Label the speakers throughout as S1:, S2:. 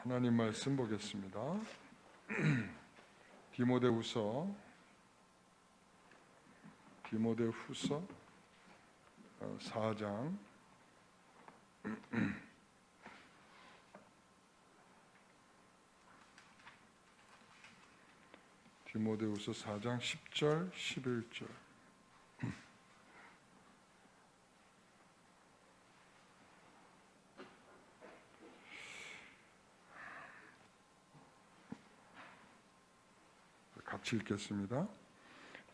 S1: 하나님 말씀 보겠습니다. 디모데후서 4장 디모데후서 4장 10절 11절. 같이 읽겠습니다.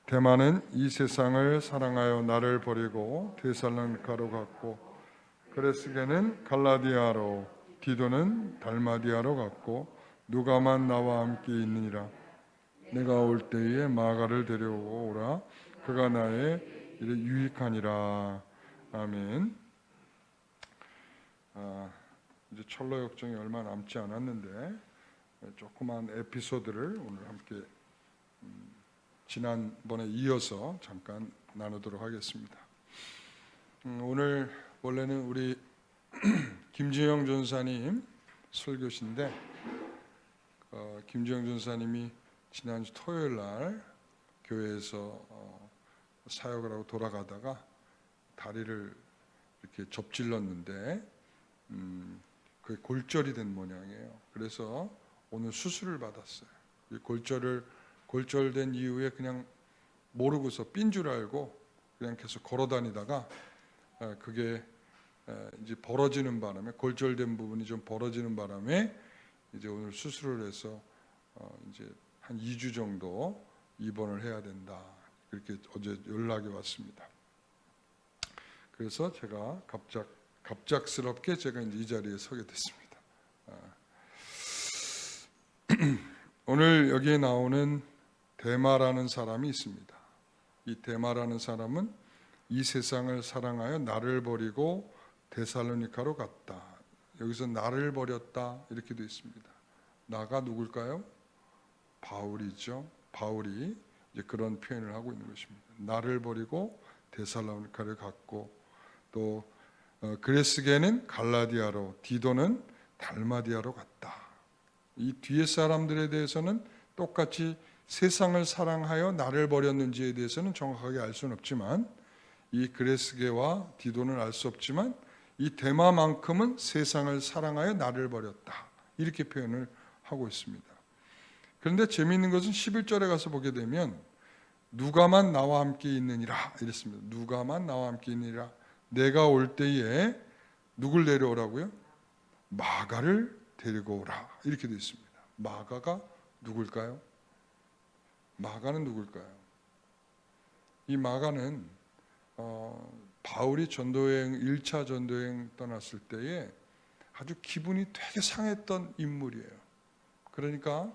S1: 데마는 이 세상을 사랑하여 나를 버리고 데살로니가로 갔고, 그레스게는 갈라디아로, 디도는 달마디아로 갔고, 누가만 나와 함께 있느니라. 내가 올 때에 마가를 데려오라. 그가 나의 일에 유익하니라. 아멘. 이제 철로 역정이 얼마 남지 않았는데 조그만 에피소드를 오늘 함께 지난번에 이어서 잠깐 나누도록 하겠습니다. 오늘 원래는 우리 김지영 전사님 설교신데 김지영 전사님이 지난주 토요일 날 교회에서 사역을 하고 돌아가다가 다리를 이렇게 접질렀는데 그게 골절이 된 모양이에요. 그래서 오늘 수술을 받았어요. 이 골절된 이후에 그냥 모르고서 삔 줄 알고 그냥 계속 걸어 다니다가 그게 이제 벌어지는 바람에, 골절된 부분이 좀 벌어지는 바람에 이제 오늘 수술을 해서 이제 한 2주 정도 입원을 해야 된다, 그렇게 어제 연락이 왔습니다. 그래서 제가 갑작스럽게 제가 이제 이 자리에 서게 됐습니다. 오늘 여기에 나오는 데마라는 사람이 있습니다. 이 데마라는 사람은 이 세상을 사랑하여 나를 버리고 데살로니가로 갔다. 여기서 나를 버렸다 이렇게 되어 있습니다. 나가 누굴까요? 바울이죠. 바울이 이제 그런 표현을 하고 있는 것입니다. 나를 버리고 데살로니가를 갔고, 또 그레스게는 갈라디아로, 디도는 달마디아로 갔다. 이 뒤에 사람들에 대해서는 똑같이 세상을 사랑하여 나를 버렸는지에 대해서는 정확하게 알 수는 없지만, 이 그레스게와 디도는 알 수 없지만 이 데마만큼은 세상을 사랑하여 나를 버렸다, 이렇게 표현을 하고 있습니다. 그런데 재미있는 것은 11절에 가서 보게 되면 누가만 나와 함께 있느니라 이랬습니다. 누가만 나와 함께 있느니라. 내가 올 때에 누굴 데려오라고요? 마가를 데리고 오라, 이렇게 되어 있습니다. 마가가 누굴까요? 마가는 누굴까요? 이 마가는 바울이 전도여행 1차 전도여행 떠났을 때에 아주 기분이 되게 상했던 인물이에요. 그러니까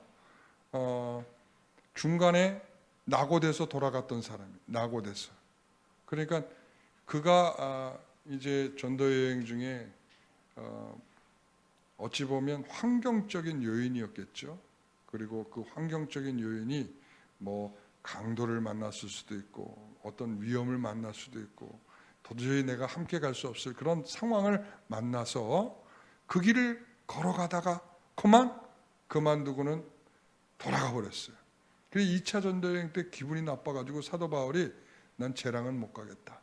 S1: 중간에 낙오돼서 돌아갔던 사람이에요. 낙오돼서. 그러니까 그가 이제 전도여행 중에 어찌 보면 환경적인 요인이었겠죠. 그리고 그 환경적인 요인이 뭐 강도를 만났을 수도 있고 어떤 위험을 만날 수도 있고 도저히 내가 함께 갈 수 없을 그런 상황을 만나서 그 길을 걸어가다가 그만두고는 돌아가 버렸어요. 그래서 2차 전도여행 때 기분이 나빠가지고 사도 바울이 난 쟤랑은 못 가겠다.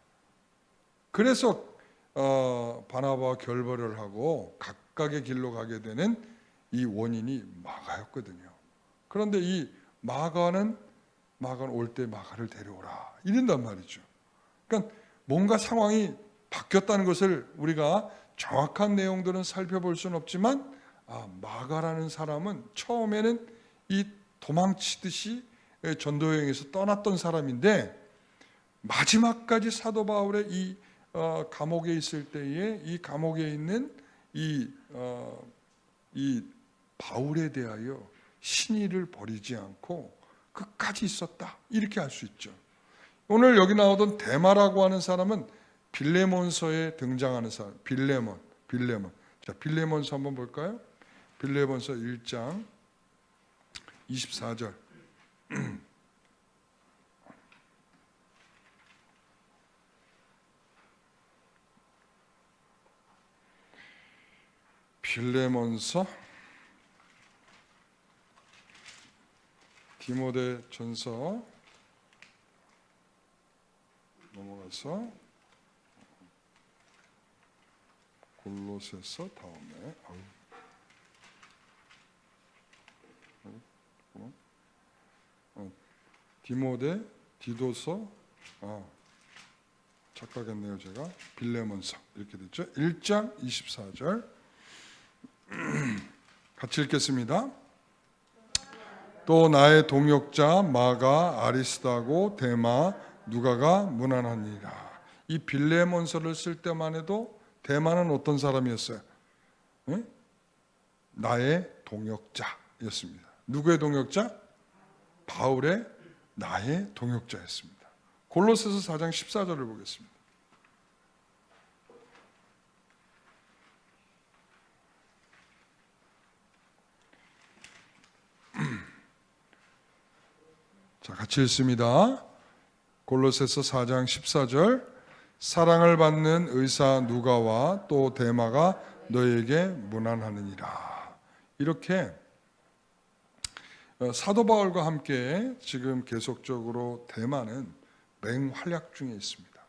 S1: 그래서 바나바와 결별을 하고 각각의 길로 가게 되는 이 원인이 마가였거든요. 그런데 이 마가는 올 때 마가를 데려오라 이런단 말이죠. 그러니까 뭔가 상황이 바뀌었다는 것을 우리가 정확한 내용들은 살펴볼 수는 없지만 마가라는 사람은 처음에는 이 도망치듯이 전도여행에서 떠났던 사람인데 마지막까지 사도 바울의 이 감옥에 있을 때에 이 감옥에 있는 이 바울에 대하여 신의를 버리지 않고 끝까지 있었다, 이렇게 알 수 있죠. 오늘 여기 나오던 데마라고 하는 사람은 빌레몬서에 등장하는 사람. 빌레몬. 자, 빌레몬서 한번 볼까요? 빌레몬서 1장 24절. 빌레몬서 디모데전서 넘어가서 골로새서 다음에 디모데, 디도서, 착각했네요 제가. 빌레몬서 이렇게 됐죠. 1장 24절 같이 읽겠습니다. 또 나의 동역자 마가, 아리스다고, 데마, 누가가 문안하니라. 이 빌레몬서를 쓸 때만 해도 데마는 어떤 사람이었어요? 네? 나의 동역자였습니다. 누구의 동역자? 바울의 나의 동역자였습니다. 골로새서 4장 14절을 보겠습니다. 자, 같이 읽습니다. 골로새서 4장 14절 사랑을 받는 의사 누가와 또 데마가 너에게 문안하느니라. 이렇게 사도 바울과 함께 지금 계속적으로 데마는 맹활약 중에 있습니다.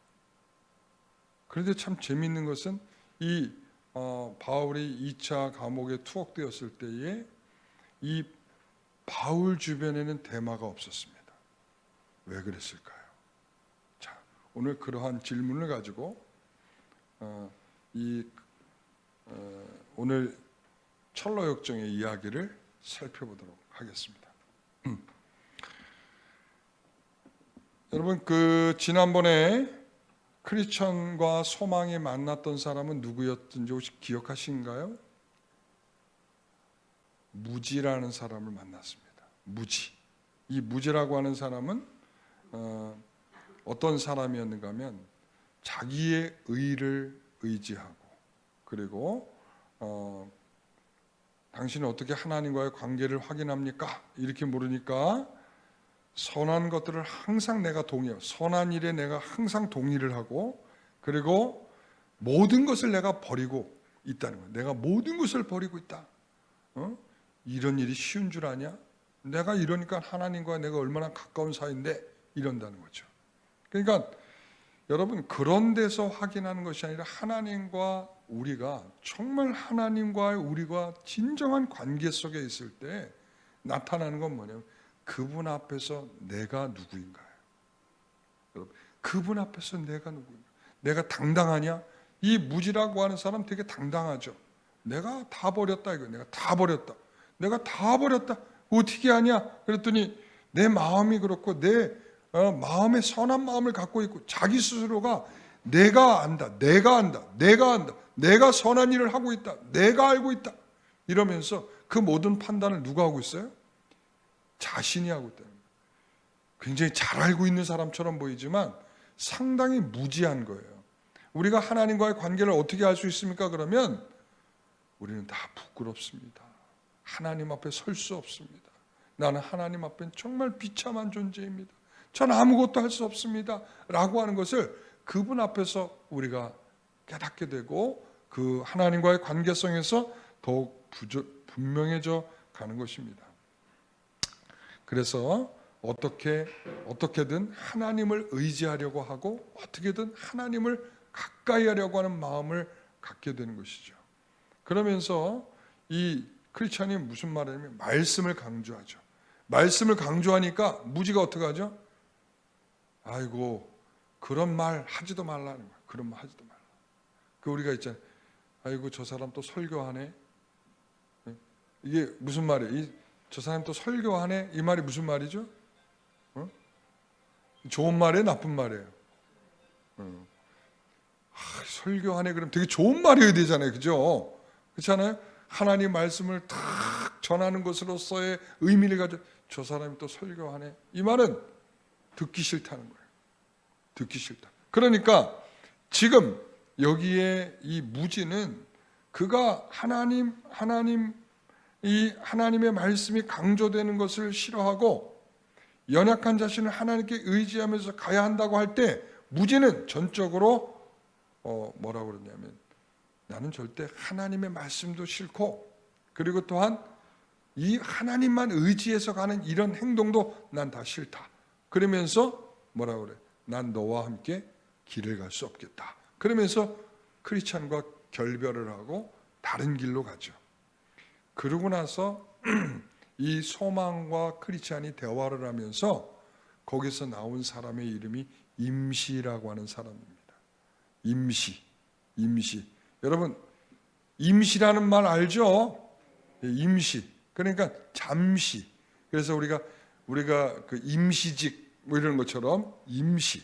S1: 그런데 참 재미있는 것은 이 바울이 2차 감옥에 투옥되었을 때에 이 바울 주변에는 데마가 없었습니다. 왜 그랬을까요? 자, 오늘 그러한 질문을 가지고 오늘 철로 역정의 이야기를 살펴보도록 하겠습니다. 여러분, 지난번에 크리스천과 소망이 만났던 사람은 누구였든지 혹시 기억하신가요? 무지라는 사람을 만났습니다. 무지. 이 무지라고 하는 사람은 어떤 사람이었는가 하면 자기의 의를 의지하고, 그리고 당신은 어떻게 하나님과의 관계를 확인합니까? 이렇게 물으니까 선한 것들을 항상 내가 동의해요. 선한 일에 내가 항상 동의를 하고, 그리고 모든 것을 내가 버리고 있다는 거예요. 내가 모든 것을 버리고 있다. 이런 일이 쉬운 줄 아냐? 내가 이러니까 하나님과 내가 얼마나 가까운 사이인데 이런다는 거죠. 그러니까 여러분, 그런 데서 확인하는 것이 아니라 하나님과 우리가 정말 하나님과 우리가 진정한 관계 속에 있을 때 나타나는 건 뭐냐면 그분 앞에서 내가 누구인가요? 여러분, 그분 앞에서 내가 누구인가? 내가 당당하냐? 이 무지라고 하는 사람 되게 당당하죠. 내가 다 버렸다 이거. 내가 다 버렸다. 내가 다 버렸다. 어떻게 하냐? 그랬더니 내 마음이 그렇고 내 마음에 선한 마음을 갖고 있고 자기 스스로가 내가 안다. 내가 안다. 내가 안다. 내가 선한 일을 하고 있다. 내가 알고 있다. 이러면서 그 모든 판단을 누가 하고 있어요? 자신이 하고 있다는 거예요. 굉장히 잘 알고 있는 사람처럼 보이지만 상당히 무지한 거예요. 우리가 하나님과의 관계를 어떻게 할 수 있습니까? 그러면 우리는 다 부끄럽습니다. 하나님 앞에 설 수 없습니다. 나는 하나님 앞엔 정말 비참한 존재입니다. 전 아무것도 할 수 없습니다. 라고 하는 것을 그분 앞에서 우리가 깨닫게 되고 그 하나님과의 관계성에서 더욱 분명해져 가는 것입니다. 그래서 어떻게든 하나님을 의지하려고 하고 어떻게든 하나님을 가까이 하려고 하는 마음을 갖게 되는 것이죠. 그러면서 이 크리스천이 무슨 말을 하냐면 말씀을 강조하죠. 말씀을 강조하니까 무지가 어떻게 하죠? 아이고 그런 말 하지도 말라는 거야. 그런 말 하지도 말라. 그 우리가 있잖아요. 아이고 저 사람 또 설교하네. 이게 무슨 말이에요? 저 사람 또 설교하네. 이 말이 무슨 말이죠? 좋은 말이에요? 나쁜 말이에요? 설교하네 그럼 되게 좋은 말이어야 되잖아요. 그죠? 그렇잖아요? 하나님 말씀을 탁 전하는 것으로서의 의미를 가지고 저 사람이 또 설교하네. 이 말은 듣기 싫다는 거예요. 듣기 싫다. 그러니까 지금 여기에 이 무지는 그가 하나님의 말씀이 강조되는 것을 싫어하고 연약한 자신을 하나님께 의지하면서 가야 한다고 할 때 무지는 전적으로 뭐라고 그러냐면 나는 절대 하나님의 말씀도 싫고 그리고 또한 이 하나님만 의지해서 가는 이런 행동도 난 다 싫다. 그러면서 뭐라고 그래? 난 너와 함께 길을 갈 수 없겠다. 그러면서 크리스찬과 결별을 하고 다른 길로 가죠. 그러고 나서 이 소망과 크리스찬이 대화를 하면서 거기서 나온 사람의 이름이 임시라고 하는 사람입니다. 임시. 여러분, 임시라는 말 알죠? 임시. 그러니까 잠시. 그래서 우리가 그 임시직 뭐 이런 것처럼 임시.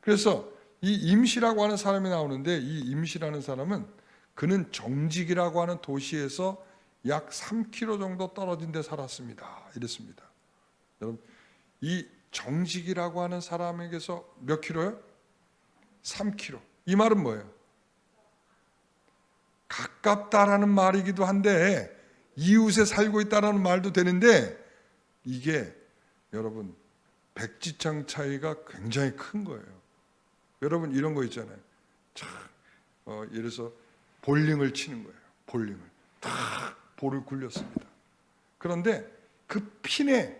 S1: 그래서 이 임시라고 하는 사람이 나오는데, 이 임시라는 사람은 그는 정직이라고 하는 도시에서 약 3km 정도 떨어진 데 살았습니다. 이랬습니다. 여러분, 이 정직이라고 하는 사람에게서 몇 킬로요? 3km. 이 말은 뭐예요? 가깝다라는 말이기도 한데 이웃에 살고 있다라는 말도 되는데, 이게 여러분 백지장 차이가 굉장히 큰 거예요. 여러분 이런 거 있잖아요. 예를 들어서 볼링을 치는 거예요. 볼링을 탁 볼을 굴렸습니다. 그런데 그 핀에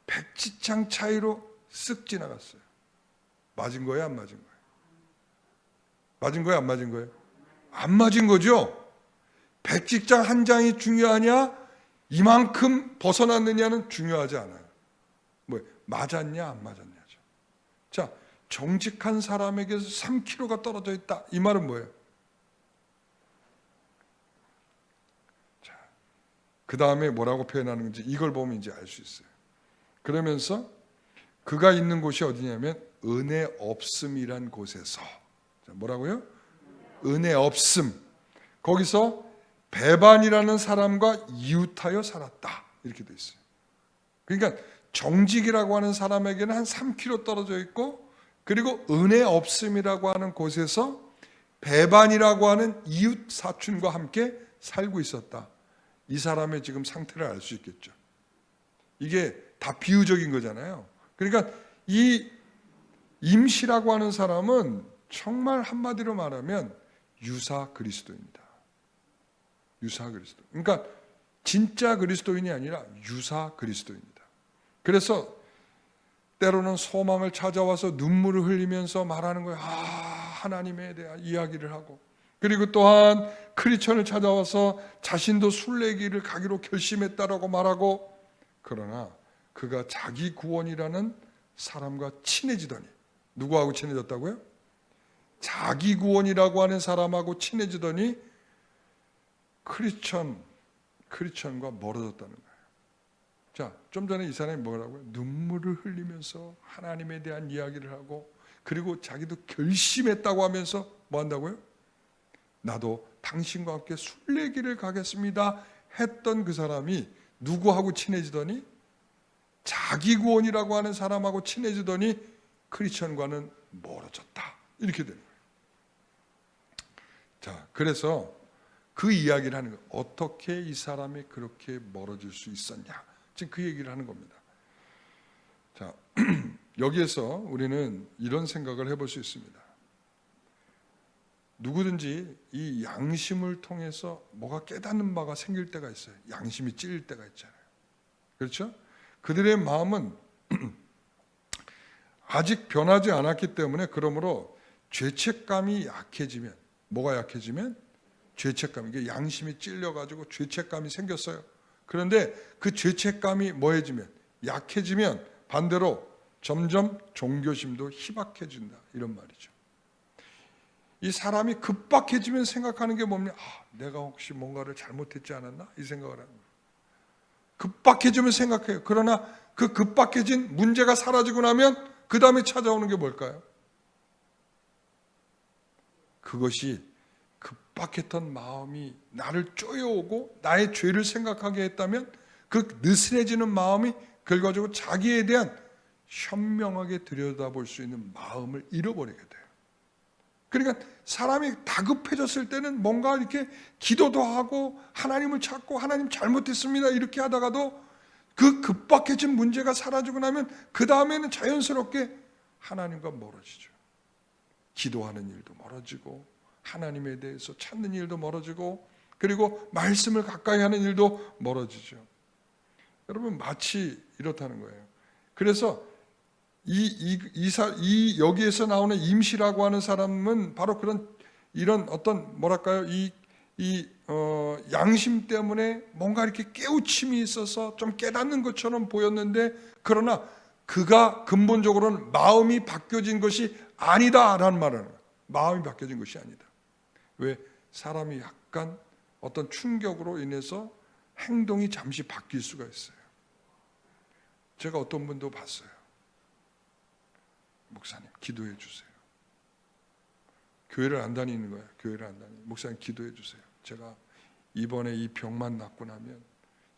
S1: 백지장 차이로 쓱 지나갔어요. 맞은 거예요, 안 맞은 거예요? 맞은 거예요, 안 맞은 거예요? 안 맞은 거죠. 백지장 한 장이 중요하냐, 이만큼 벗어났느냐는 중요하지 않아요. 뭐 맞았냐 안 맞았냐죠. 자, 정직한 사람에게서 3km가 떨어져 있다. 이 말은 뭐예요? 자, 그 다음에 뭐라고 표현하는지 이걸 보면 이제 알 수 있어요. 그러면서 그가 있는 곳이 어디냐면 은혜 없음이란 곳에서, 자, 뭐라고요? 은혜 없음. 거기서 배반이라는 사람과 이웃하여 살았다. 이렇게 돼 있어요. 그러니까 정직이라고 하는 사람에게는 한 3km 떨어져 있고, 그리고 은혜 없음이라고 하는 곳에서 배반이라고 하는 이웃 사촌과 함께 살고 있었다. 이 사람의 지금 상태를 알 수 있겠죠. 이게 다 비유적인 거잖아요. 그러니까 이 임시라고 하는 사람은 정말 한마디로 말하면 유사 그리스도입니다. 유사 그리스도. 그러니까 진짜 그리스도인이 아니라 유사 그리스도입니다. 그래서 때로는 소망을 찾아와서 눈물을 흘리면서 말하는 거예요. 하나님에 대한 이야기를 하고, 그리고 또한 크리스천을 찾아와서 자신도 순례길을 가기로 결심했다라고 말하고, 그러나 그가 자기 구원이라는 사람과 친해지더니, 누구하고 친해졌다고요? 자기 구원이라고 하는 사람하고 친해지더니 크리스천과 멀어졌다는 거예요. 자, 좀 전에 이 사람이 뭐라고요? 눈물을 흘리면서 하나님에 대한 이야기를 하고, 그리고 자기도 결심했다고 하면서 뭐 한다고요? 나도 당신과 함께 순례길을 가겠습니다 했던 그 사람이 누구하고 친해지더니, 자기 구원이라고 하는 사람하고 친해지더니 크리스천과는 멀어졌다. 이렇게 되는 거예요. 자, 그래서 그 이야기를 하는 거예요. 어떻게 이 사람이 그렇게 멀어질 수 있었냐. 지금 그 얘기를 하는 겁니다. 자, 여기에서 우리는 이런 생각을 해볼 수 있습니다. 누구든지 이 양심을 통해서 뭐가 깨닫는 바가 생길 때가 있어요. 양심이 찔릴 때가 있잖아요. 그렇죠? 그들의 마음은 아직 변하지 않았기 때문에, 그러므로 죄책감이 약해지면, 뭐가 약해지면? 죄책감. 이게 양심이 찔려가지고 죄책감이 생겼어요. 그런데 그 죄책감이 뭐해지면, 약해지면 반대로 점점 종교심도 희박해진다. 이런 말이죠. 이 사람이 급박해지면 생각하는 게 뭡니까? 내가 혹시 뭔가를 잘못했지 않았나? 이 생각을 하는 거예요. 급박해지면 생각해요. 그러나 그 급박해진 문제가 사라지고 나면 그 다음에 찾아오는 게 뭘까요? 그것이 급박했던 마음이 나를 쪼여오고 나의 죄를 생각하게 했다면, 그 느슨해지는 마음이 그걸 가지고 자기에 대한 현명하게 들여다볼 수 있는 마음을 잃어버리게 돼요. 그러니까 사람이 다급해졌을 때는 뭔가 이렇게 기도도 하고 하나님을 찾고 하나님 잘못했습니다 이렇게 하다가도 그 급박해진 문제가 사라지고 나면 그 다음에는 자연스럽게 하나님과 멀어지죠. 기도하는 일도 멀어지고 하나님에 대해서 찾는 일도 멀어지고, 그리고 말씀을 가까이 하는 일도 멀어지죠. 여러분 마치 이렇다는 거예요. 그래서 여기에서 나오는 임시라고 하는 사람은 바로 이런 어떤 뭐랄까요, 양심 때문에 뭔가 이렇게 깨우침이 있어서 좀 깨닫는 것처럼 보였는데, 그러나 그가 근본적으로는 마음이 바뀌어진 것이 아니다라는 말을 하는 거예요. 마음이 바뀌어진 것이 아니다. 왜? 사람이 약간 어떤 충격으로 인해서 행동이 잠시 바뀔 수가 있어요. 제가 어떤 분도 봤어요. 목사님 기도해 주세요. 교회를 안 다니는 거예요. 교회를 안 다니는. 목사님 기도해 주세요. 제가 이번에 이 병만 낫고 나면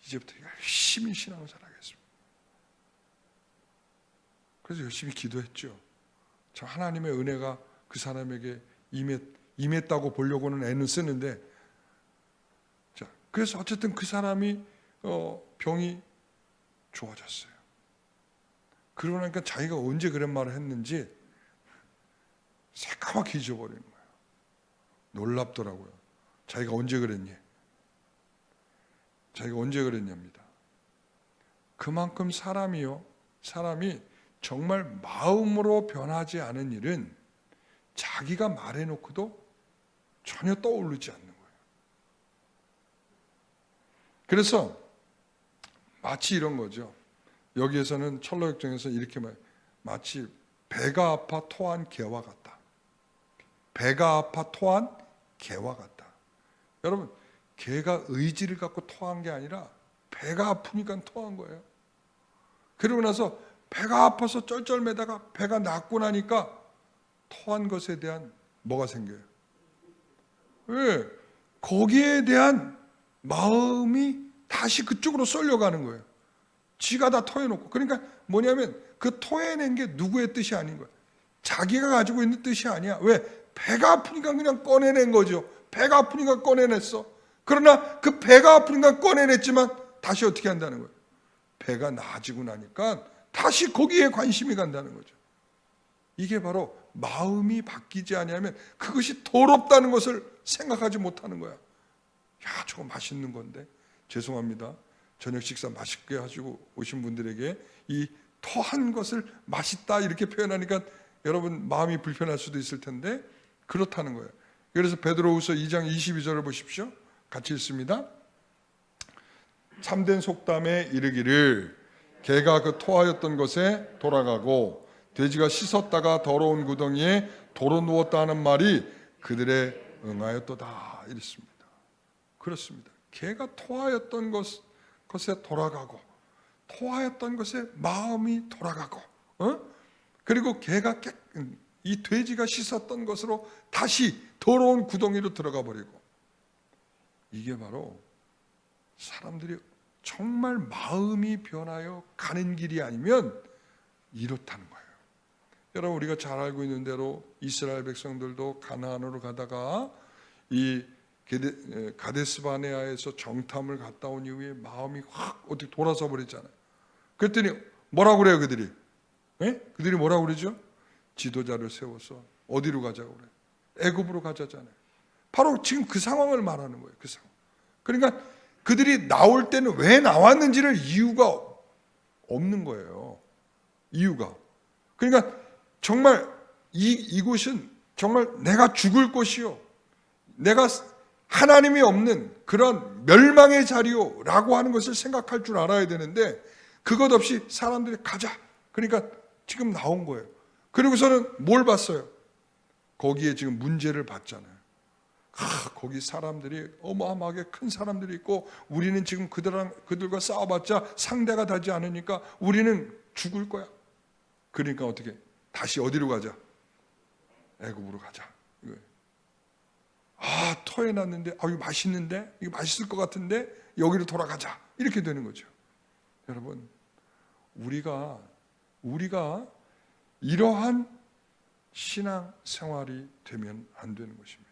S1: 이제부터 열심히 신앙생활 하겠습니다. 그래서 열심히 기도했죠. 참 하나님의 은혜가 그 사람에게 임했다고 보려고는 애는 쓰는데, 자, 그래서 어쨌든 그 사람이 병이 좋아졌어요. 그러고 나니까 자기가 언제 그런 말을 했는지 새까맣게 잊어버리는 거예요. 놀랍더라고요. 자기가 언제 그랬니? 자기가 언제 그랬냐입니다. 그만큼 사람이 정말 마음으로 변하지 않은 일은 자기가 말해놓고도 전혀 떠오르지 않는 거예요. 그래서 마치 이런 거죠. 여기에서는 철로역정에서 이렇게 말해요. 마치 배가 아파 토한 개와 같다. 배가 아파 토한 개와 같다. 여러분, 개가 의지를 갖고 토한 게 아니라 배가 아프니까 토한 거예요. 그러고 나서 배가 아파서 쩔쩔매다가 배가 낫고 나니까 토한 것에 대한 뭐가 생겨요? 왜? 거기에 대한 마음이 다시 그쪽으로 쏠려가는 거예요. 지가 다 토해놓고. 그러니까 뭐냐면 그 토해낸 게 누구의 뜻이 아닌 거예요. 자기가 가지고 있는 뜻이 아니야. 왜? 배가 아프니까 그냥 꺼내낸 거죠. 배가 아프니까 꺼내냈어. 그러나 그 배가 아프니까 꺼내냈지만 다시 어떻게 한다는 거예요? 배가 나아지고 나니까 다시 거기에 관심이 간다는 거죠. 이게 바로 마음이 바뀌지 아니하면 그것이 더럽다는 것을 생각하지 못하는 거야. 야, 저거 맛있는 건데. 죄송합니다. 저녁 식사 맛있게 하시고 오신 분들에게 이 토한 것을 맛있다 이렇게 표현하니까 여러분 마음이 불편할 수도 있을 텐데 그렇다는 거예요. 그래서 베드로후서 2장 22절을 보십시오. 같이 읽습니다. 참된 속담에 이르기를 개가 그 토하였던 것에 돌아가고 돼지가 씻었다가 더러운 구덩이에 도로 누웠다 하는 말이 그들의 응하였도다 이랬습니다. 그렇습니다. 개가 토하였던 것에 돌아가고 토하였던 것에 마음이 돌아가고 그리고 이 돼지가 씻었던 것으로 다시 더러운 구덩이로 들어가 버리고, 이게 바로 사람들이 정말 마음이 변하여 가는 길이 아니면 이렇다는 거예요. 여러분, 우리가 잘 알고 있는 대로 이스라엘 백성들도 가나안으로 가다가 이 가데스 바네아에서 정탐을 갔다 온 이후에 마음이 확 어떻게 돌아서 버렸잖아요. 그랬더니 뭐라고 그래요, 그들이? 그들이 뭐라고 그러죠? 지도자를 세워서 어디로 가자고 그래요? 애굽으로 가자잖아요. 바로 지금 그 상황을 말하는 거예요. 그 상황. 그러니까 그들이 나올 때는 왜 나왔는지를 이유가 없는 거예요. 이유가. 그러니까 정말 이곳은 정말 내가 죽을 곳이요, 내가 하나님이 없는 그런 멸망의 자리요 라고 하는 것을 생각할 줄 알아야 되는데 그것 없이 사람들이 가자. 그러니까 지금 나온 거예요. 그리고서는 뭘 봤어요? 거기에 지금 문제를 봤잖아요. 거기 사람들이 어마어마하게 큰 사람들이 있고 우리는 지금 그들과 싸워봤자 상대가 되지 않으니까 우리는 죽을 거야. 그러니까 어떻게? 다시 어디로 가자? 애굽으로 가자. 토해놨는데 이거 맛있는데? 이거 맛있을 것 같은데? 여기로 돌아가자. 이렇게 되는 거죠. 여러분, 우리가 이러한 신앙 생활이 되면 안 되는 것입니다.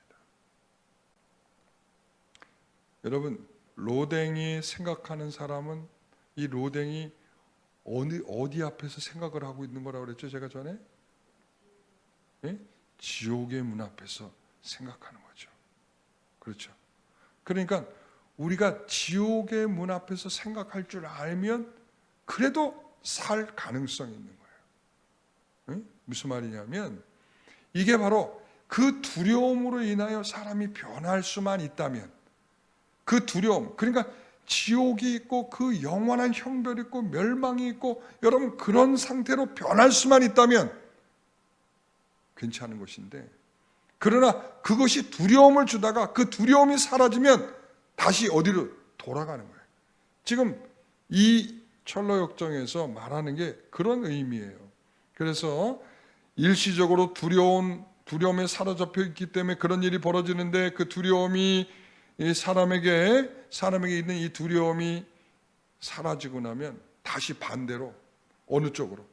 S1: 여러분, 로댕이 생각하는 사람은 이 로댕이 어디 앞에서 생각을 하고 있는 거라고 그랬죠? 제가 전에? 지옥의 문 앞에서 생각하는 거죠. 그렇죠. 그러니까 우리가 지옥의 문 앞에서 생각할 줄 알면 그래도 살 가능성이 있는 거예요. 응? 무슨 말이냐면 이게 바로 그 두려움으로 인하여 사람이 변할 수만 있다면, 그 두려움, 그러니까 지옥이 있고 그 영원한 형벌이 있고 멸망이 있고 여러분 그런 상태로 변할 수만 있다면 괜찮은 것인데, 그러나 그것이 두려움을 주다가 그 두려움이 사라지면 다시 어디로 돌아가는 거예요. 지금 이 철로역정에서 말하는 게 그런 의미예요. 그래서 일시적으로 두려움에 사로잡혀 있기 때문에 그런 일이 벌어지는데, 그 두려움이 사람에게 있는 이 두려움이 사라지고 나면 다시 반대로 어느 쪽으로?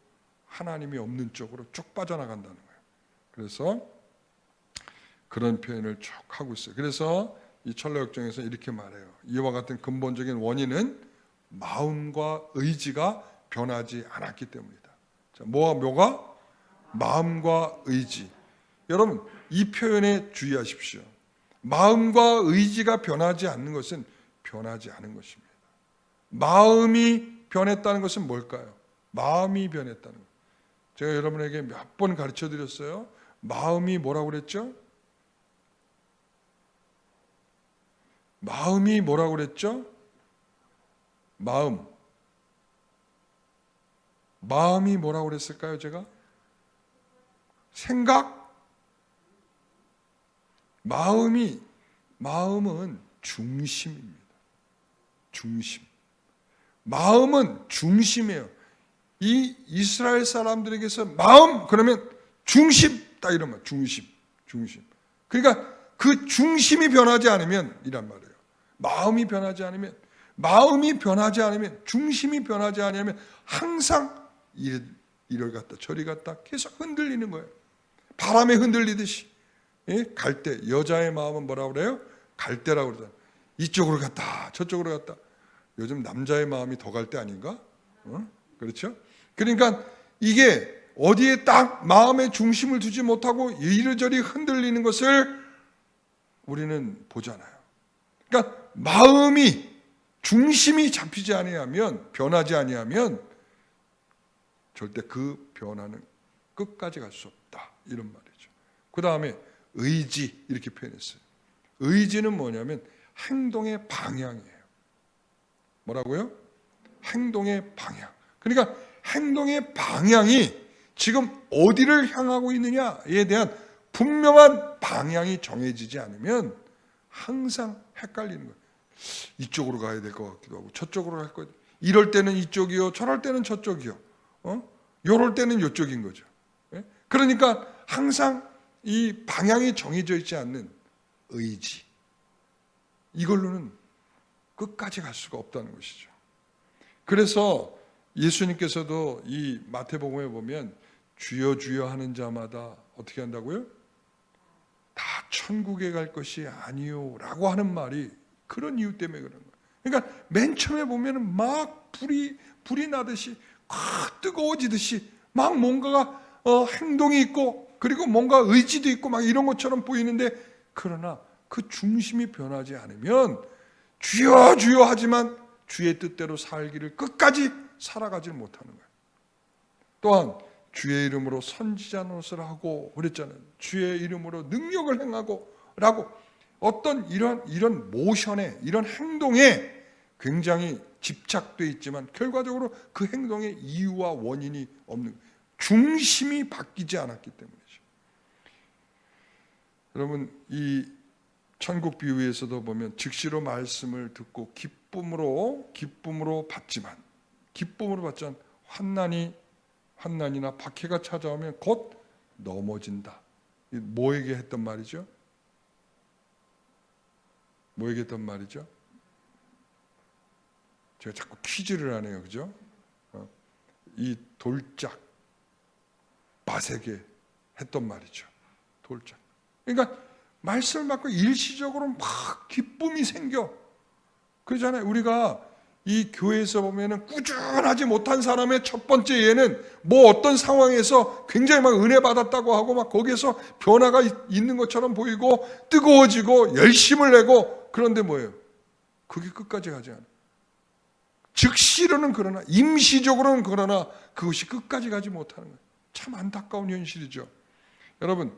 S1: 하나님이 없는 쪽으로 쭉 빠져나간다는 거예요. 그래서 그런 표현을 쭉 하고 있어요. 그래서 이 철로역정에서 이렇게 말해요. 이와 같은 근본적인 원인은 마음과 의지가 변하지 않았기 때문이다. 자, 뭐가? 마음과 의지. 여러분 이 표현에 주의하십시오. 마음과 의지가 변하지 않는 것은 변하지 않은 것입니다. 마음이 변했다는 것은 뭘까요? 마음이 변했다는 것. 제가 여러분에게 몇 번 가르쳐 드렸어요. 마음이 뭐라고 그랬죠? 마음이 뭐라고 그랬죠? 마음이 뭐라고 그랬을까요, 제가? 생각? 마음은 중심입니다. 중심. 마음은 중심이에요. 이 이스라엘 사람들에게서 마음 그러면 중심 딱 이러면 중심. 그러니까 그 중심이 변하지 않으면 이란 말이에요. 마음이 변하지 않으면, 중심이 변하지 않으면 항상 이를 갔다 저리 갔다 계속 흔들리는 거예요. 바람에 흔들리듯이. 갈대, 여자의 마음은 뭐라고 그래요? 갈대라고 그러잖아요. 이쪽으로 갔다 저쪽으로 갔다. 요즘 남자의 마음이 더 갈대 아닌가? 그렇죠? 그러니까 이게 어디에 딱 마음의 중심을 두지 못하고 이리저리 흔들리는 것을 우리는 보잖아요. 그러니까 마음이 중심이 잡히지 아니하면, 변하지 아니하면 절대 그 변화는 끝까지 갈 수 없다, 이런 말이죠. 그 다음에 의지, 이렇게 표현했어요. 의지는 뭐냐면 행동의 방향이에요. 뭐라고요? 행동의 방향. 그러니까 행동의 방향이 지금 어디를 향하고 있느냐에 대한 분명한 방향이 정해지지 않으면 항상 헷갈리는 거예요. 이쪽으로 가야 될 것 같기도 하고 저쪽으로 갈 것 같기도 하고, 이럴 때는 이쪽이요, 저럴 때는 저쪽이요, 요럴 때는 이쪽인 거죠. 그러니까 항상 이 방향이 정해져 있지 않는 의지, 이걸로는 끝까지 갈 수가 없다는 것이죠. 그래서 예수님께서도 이 마태복음에 보면 주여 주여 하는 자마다 어떻게 한다고요? 다 천국에 갈 것이 아니요 라고 하는 말이 그런 이유 때문에 그런 거예요. 그러니까 맨 처음에 보면 막 불이 나듯이 막 뜨거워지듯이 막 뭔가가 행동이 있고 그리고 뭔가 의지도 있고 막 이런 것처럼 보이는데, 그러나 그 중심이 변하지 않으면 주여 주여 하지만 주의 뜻대로 살기를 끝까지 살아가지 못하는 거예요. 또한 주의 이름으로 선지자 노릇을 하고 그랬잖아요. 주의 이름으로 능력을 행하고 라고 어떤 이런 모션에, 이런 행동에 굉장히 집착되어 있지만 결과적으로 그 행동의 이유와 원인이 없는 거예요. 중심이 바뀌지 않았기 때문이죠. 여러분 이 천국 비유에서도 보면 즉시로 말씀을 듣고 기쁨으로 받지만 환난이나 박해가 찾아오면 곧 넘어진다. 뭐에게 했던 말이죠? 제가 자꾸 퀴즈를 하네요, 그죠? 이 돌짝 밭에게 했던 말이죠. 돌짝. 그러니까 말씀을 받고 일시적으로 막 기쁨이 생겨. 그러잖아요. 우리가 이 교회에서 보면은 꾸준하지 못한 사람의 첫 번째 예는 뭐 어떤 상황에서 굉장히 막 은혜 받았다고 하고 막 거기에서 변화가 있는 것처럼 보이고 뜨거워지고 열심을 내고, 그런데 뭐예요? 그게 끝까지 가지 않아요. 즉시로는 그러나, 임시적으로는 그러나 그것이 끝까지 가지 못하는 거예요. 참 안타까운 현실이죠. 여러분,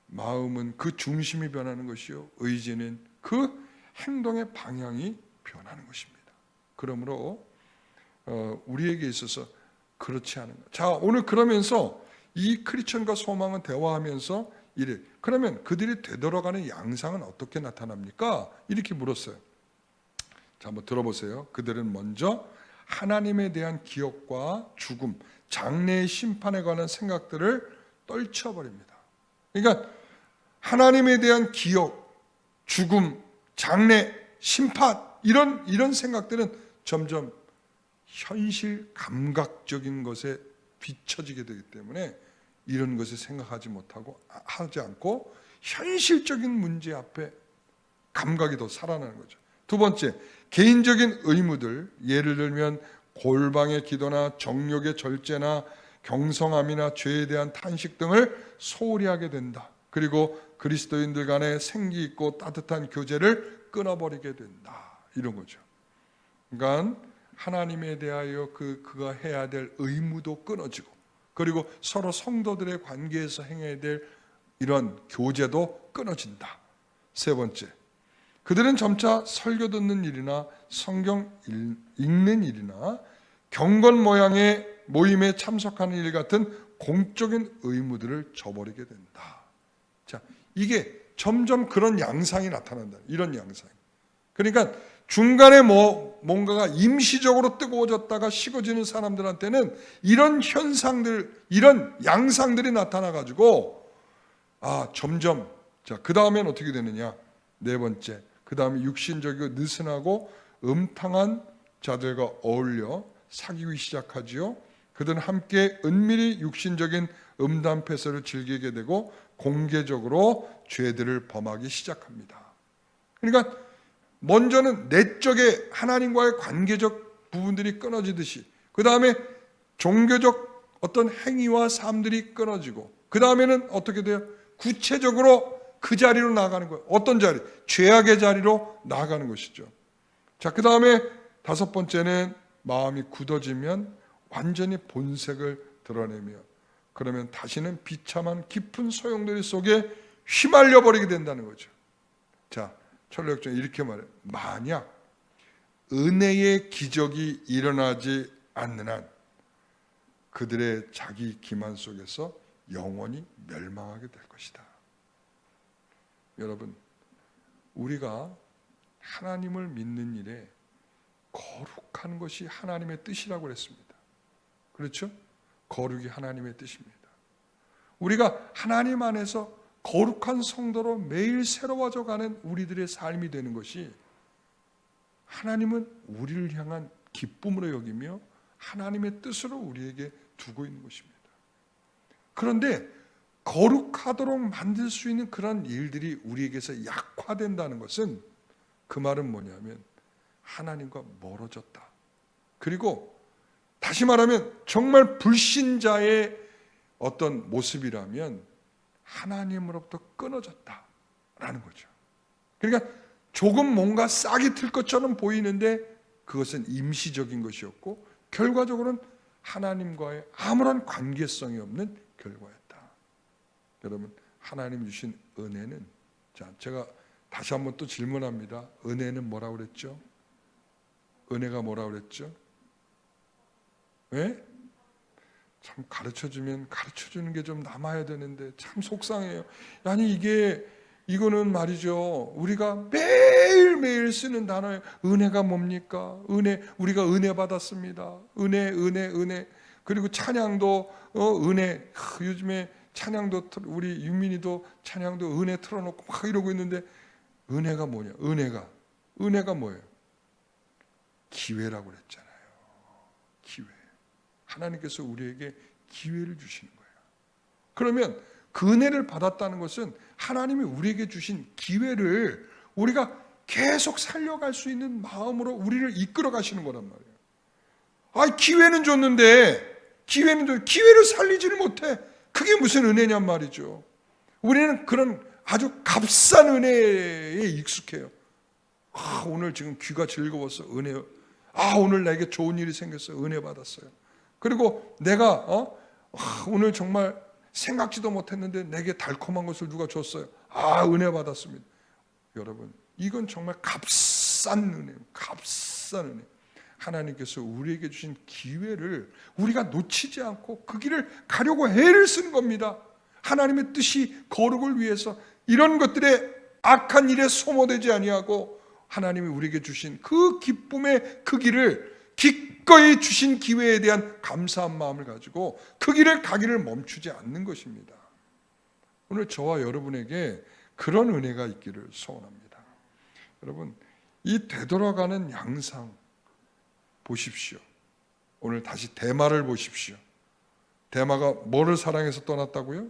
S1: 마음은 그 중심이 변하는 것이요, 의지는 그 행동의 방향이 변하는 것입니다. 그러므로 우리에게 있어서 그렇지 않은 것. 자, 오늘 그러면서 이 크리스천과 소망은 대화하면서 이래. 그러면 그들이 되돌아가는 양상은 어떻게 나타납니까? 이렇게 물었어요. 자, 한번 들어보세요. 그들은 먼저 하나님에 대한 기억과 죽음, 장래의 심판에 관한 생각들을 떨쳐버립니다. 그러니까 하나님에 대한 기억, 죽음, 장래, 심판 이런 생각들은 점점 현실 감각적인 것에 비춰지게 되기 때문에 이런 것을 생각하지 못하고 하지 않고 현실적인 문제 앞에 감각이 더 살아나는 거죠. 두 번째, 개인적인 의무들, 예를 들면 골방의 기도나 정욕의 절제나 경성함이나 죄에 대한 탄식 등을 소홀히 하게 된다. 그리고 그리스도인들 간의 생기 있고 따뜻한 교제를 끊어버리게 된다. 이런 거죠. 그러니까 하나님에 대하여 그가 해야 될 의무도 끊어지고, 그리고 서로 성도들의 관계에서 행해야 될 이런 교제도 끊어진다. 세 번째, 그들은 점차 설교 듣는 일이나 성경 읽는 일이나 경건 모양의 모임에 참석하는 일 같은 공적인 의무들을 저버리게 된다. 자, 이게 점점 그런 양상이 나타난다. 이런 양상. 그러니까 중간에 뭔가가 임시적으로 뜨거워졌다가 식어지는 사람들한테는 이런 현상들, 이런 양상들이 나타나가지고 점점, 자, 그 다음엔 어떻게 되느냐? 네 번째, 그 다음에 육신적이고 느슨하고 음탕한 자들과 어울려 사귀기 시작하지요. 그들은 함께 은밀히 육신적인 음담패설을 즐기게 되고 공개적으로 죄들을 범하기 시작합니다. 그러니까 먼저는 내적의 하나님과의 관계적 부분들이 끊어지듯이, 그 다음에 종교적 어떤 행위와 삶들이 끊어지고, 그 다음에는 어떻게 돼요? 구체적으로 그 자리로 나아가는 거예요. 어떤 자리? 죄악의 자리로 나아가는 것이죠. 자, 그 다음에 다섯 번째는 마음이 굳어지면 완전히 본색을 드러내며, 그러면 다시는 비참한 깊은 소용돌이 속에 휘말려 버리게 된다는 거죠. 자, 철로역정에 이렇게 말해요. 만약 은혜의 기적이 일어나지 않는 한 그들의 자기 기만 속에서 영원히 멸망하게 될 것이다. 여러분, 우리가 하나님을 믿는 일에 거룩한 것이 하나님의 뜻이라고 그랬습니다. 그렇죠? 거룩이 하나님의 뜻입니다. 우리가 하나님 안에서 거룩한 성도로 매일 새로워져 가는 우리들의 삶이 되는 것이, 하나님은 우리를 향한 기쁨으로 여기며 하나님의 뜻으로 우리에게 두고 있는 것입니다. 그런데 거룩하도록 만들 수 있는 그런 일들이 우리에게서 약화된다는 것은, 그 말은 뭐냐면 하나님과 멀어졌다. 그리고 다시 말하면 정말 불신자의 어떤 모습이라면 하나님으로부터 끊어졌다라는 거죠. 그러니까 조금 뭔가 싹이 틀 것처럼 보이는데 그것은 임시적인 것이었고 결과적으로는 하나님과의 아무런 관계성이 없는 결과였다. 여러분, 하나님 주신 은혜는, 자, 제가 다시 한번 또 질문합니다. 은혜는 뭐라고 그랬죠? 은혜가 뭐라고 그랬죠? 왜? 참 가르쳐주면 가르쳐주는 게 좀 남아야 되는데 참 속상해요. 아니 이거는 말이죠, 우리가 매일매일 쓰는 단어예요. 은혜가 뭡니까? 은혜, 우리가 은혜 받았습니다. 은혜. 그리고 찬양도 은혜. 요즘에 찬양도, 우리 윤민이도 찬양도 은혜 틀어놓고 막 이러고 있는데, 은혜가 뭐냐? 은혜가 뭐예요? 기회라고 그랬잖아요. 기회. 하나님께서 우리에게 기회를 주시는 거예요. 그러면 그 은혜를 받았다는 것은 하나님이 우리에게 주신 기회를 우리가 계속 살려갈 수 있는 마음으로 우리를 이끌어 가시는 거란 말이에요. 기회는 줬는데 기회를 살리지를 못해. 그게 무슨 은혜냔 말이죠. 우리는 그런 아주 값싼 은혜에 익숙해요. 오늘 지금 귀가 즐거웠어. 은혜. 오늘 내게 좋은 일이 생겼어요. 은혜 받았어요. 그리고 내가 오늘 정말 생각지도 못했는데 내게 달콤한 것을 누가 줬어요. 은혜 받았습니다. 여러분, 이건 정말 값싼 은혜예요. 값싼 은혜. 하나님께서 우리에게 주신 기회를 우리가 놓치지 않고 그 길을 가려고 애를 쓰는 겁니다. 하나님의 뜻이 거룩을 위해서 이런 것들에 악한 일에 소모되지 아니하고 하나님이 우리에게 주신 그 기쁨의 그 길을 기꺼이 주신 기회에 대한 감사한 마음을 가지고 그 길을 가기를 멈추지 않는 것입니다. 오늘 저와 여러분에게 그런 은혜가 있기를 소원합니다. 여러분, 이 되돌아가는 양상 보십시오. 오늘 다시 데마를 보십시오. 데마가 뭐를 사랑해서 떠났다고요?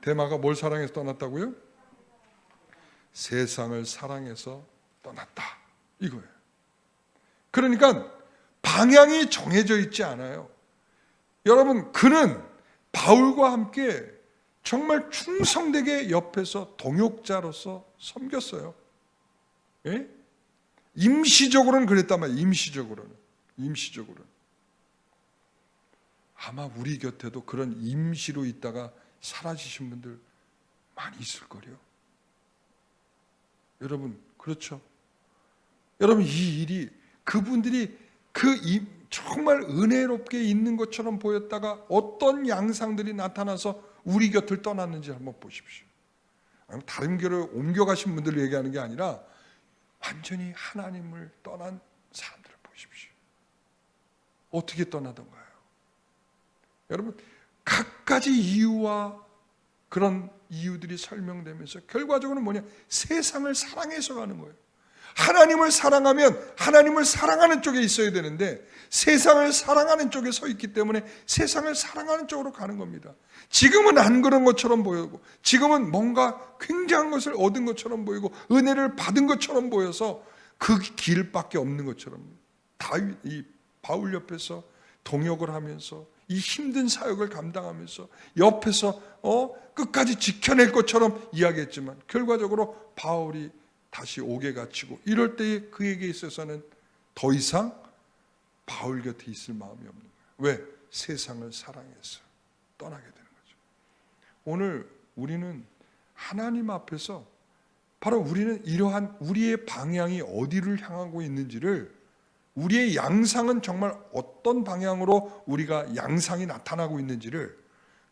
S1: 데마가 뭘 사랑해서 떠났다고요? 세상을 사랑해서 떠났다, 이거예요. 그러니까 방향이 정해져 있지 않아요. 여러분, 그는 바울과 함께 정말 충성되게 옆에서 동역자로서 섬겼어요. 예? 임시적으로는 그랬단 말이에요. 임시적으로는. 아마 우리 곁에도 그런 임시로 있다가 사라지신 분들 많이 있을 거예요. 여러분, 그렇죠? 여러분, 이 일이 그분들이 정말 은혜롭게 있는 것처럼 보였다가 어떤 양상들이 나타나서 우리 곁을 떠났는지 한번 보십시오. 다른 교회로 옮겨가신 분들을 얘기하는 게 아니라 완전히 하나님을 떠난 사람들을 보십시오. 어떻게 떠나던가요? 여러분, 각가지 이유와 그런 이유들이 설명되면서 결과적으로는 뭐냐? 세상을 사랑해서 가는 거예요. 하나님을 사랑하면 하나님을 사랑하는 쪽에 있어야 되는데 세상을 사랑하는 쪽에 서 있기 때문에 세상을 사랑하는 쪽으로 가는 겁니다. 지금은 안 그런 것처럼 보이고 지금은 뭔가 굉장한 것을 얻은 것처럼 보이고 은혜를 받은 것처럼 보여서 그 길밖에 없는 것처럼 이 바울 옆에서 동역을 하면서 이 힘든 사역을 감당하면서 옆에서 끝까지 지켜낼 것처럼 이야기했지만 결과적으로 바울이 다시 옥에 갇히고 이럴 때에 그에게 있어서는 더 이상 바울 곁에 있을 마음이 없는 거예요. 왜? 세상을 사랑해서 떠나게 되는 거죠. 오늘 우리는 하나님 앞에서 바로 우리는 이러한 우리의 방향이 어디를 향하고 있는지를, 우리의 양상은 정말 어떤 방향으로 우리가 양상이 나타나고 있는지를,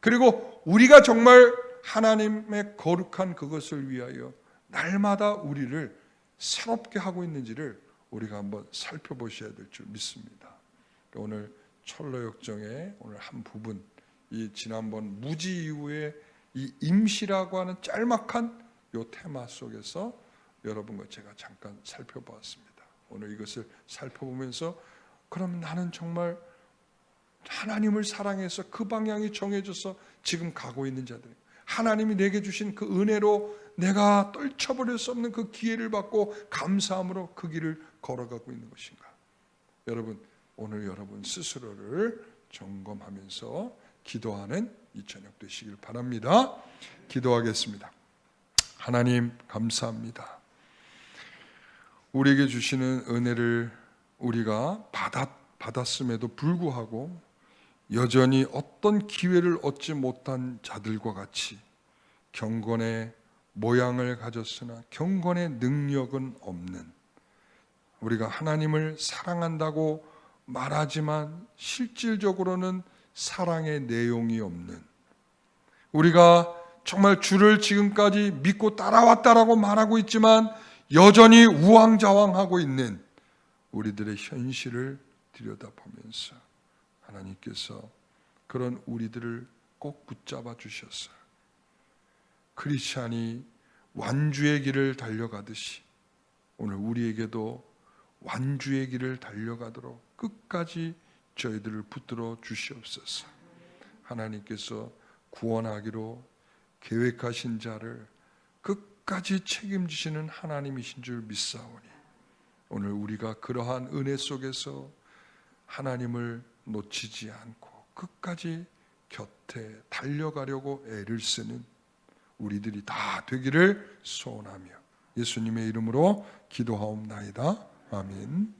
S1: 그리고 우리가 정말 하나님의 거룩한 그것을 위하여 날마다 우리를 새롭게 하고 있는지를 우리가 한번 살펴보셔야 될 줄 믿습니다. 오늘 철로역정의 오늘 한 부분, 이 지난번 무지 이후에 이 임시라고 하는 짤막한 요 테마 속에서 여러분과 제가 잠깐 살펴보았습니다. 오늘 이것을 살펴보면서 그럼 나는 정말 하나님을 사랑해서 그 방향이 정해져서 지금 가고 있는 자들, 하나님이 내게 주신 그 은혜로 내가 떨쳐버릴 수 없는 그 기회를 받고 감사함으로 그 길을 걸어가고 있는 것인가? 여러분, 오늘 여러분 스스로를 점검하면서 기도하는 이 저녁 되시길 바랍니다. 기도하겠습니다. 하나님, 감사합니다. 우리에게 주시는 은혜를 우리가 받았음에도 불구하고 여전히 어떤 기회를 얻지 못한 자들과 같이 경건의 모양을 가졌으나 경건의 능력은 없는, 우리가 하나님을 사랑한다고 말하지만 실질적으로는 사랑의 내용이 없는, 우리가 정말 주를 지금까지 믿고 따라왔다라고 말하고 있지만 여전히 우왕좌왕하고 있는 우리들의 현실을 들여다보면서 하나님께서 그런 우리들을 꼭 붙잡아 주셨어요. 크리스찬이 완주의 길을 달려가듯이 오늘 우리에게도 완주의 길을 달려가도록 끝까지 저희들을 붙들어 주시옵소서. 하나님께서 구원하기로 계획하신 자를 끝까지 책임지시는 하나님이신 줄 믿사오니 오늘 우리가 그러한 은혜 속에서 하나님을 놓치지 않고 끝까지 곁에 달려가려고 애를 쓰는 우리들이 다 되기를 소원하며 예수님의 이름으로 기도하옵나이다. 아멘.